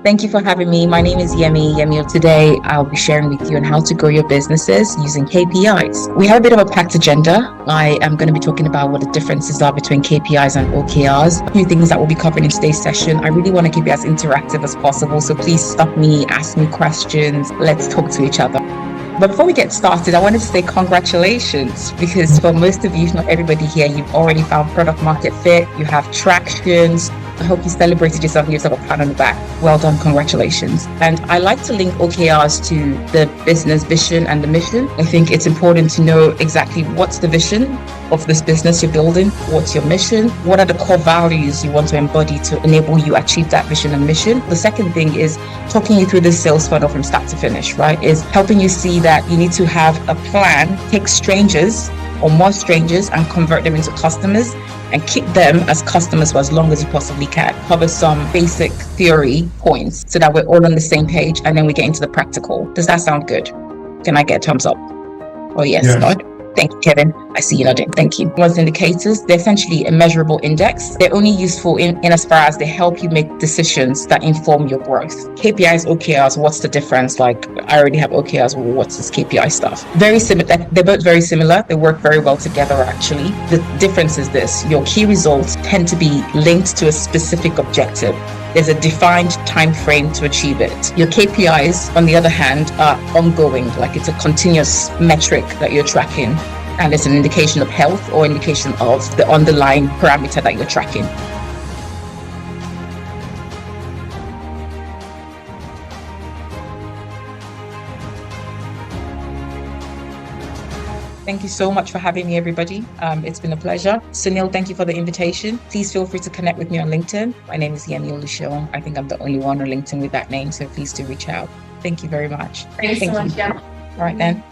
Thank you for having me. My name is Yemi. Today, I'll be sharing with you on how to grow your businesses using KPIs. We have a bit of a packed agenda. I am going to be talking about what the differences are between KPIs and OKRs. A few things that we'll be covering in today's session. I really want to keep it as interactive as possible. So please stop me, ask me questions. Let's talk to each other. But before we get started, I wanted to say congratulations, because for most of you, if not everybody here, you've already found product market fit, you have tractions. I hope you celebrated yourself and gave yourself a pat on the back. Well done, congratulations. And I like to link OKRs to the business vision and the mission. I think it's important to know exactly what's the vision of this business you're building, what's your mission, what are the core values you want to embody to enable you achieve that vision and mission. The second thing is talking you through the sales funnel from start to finish, right? Is helping you see that you need to have a plan, take strangers or more strangers and convert them into customers and keep them as customers for as long as you possibly can. Cover some basic theory points so that we're all on the same page, and then we get into the practical. Does that sound good? Can I get a thumbs up? Oh yes. Nod. Thank you, Kevin. I see you nodding. Thank you. What's indicators? They're essentially a measurable index. They're only useful in as far as they help you make decisions that inform your growth. KPIs, OKRs, what's the difference? Like, I already have OKRs. Well, what's this KPI stuff? Very similar. They're both very similar. They work very well together, actually. The difference is this. Your key results tend to be linked to a specific objective. There's a defined time frame to achieve it. Your KPIs, on the other hand, are ongoing, like it's a continuous metric that you're tracking, and it's an indication of health or indication of the underlying parameter that you're tracking. Thank you so much for having me, everybody. It's been a pleasure. Sunil, thank you for the invitation. Please feel free to connect with me on LinkedIn. My name is Yemi Oluseun. I think I'm the only one on LinkedIn with that name, so please do reach out. Thank you very much. Thanks so much, Yemi. All right then.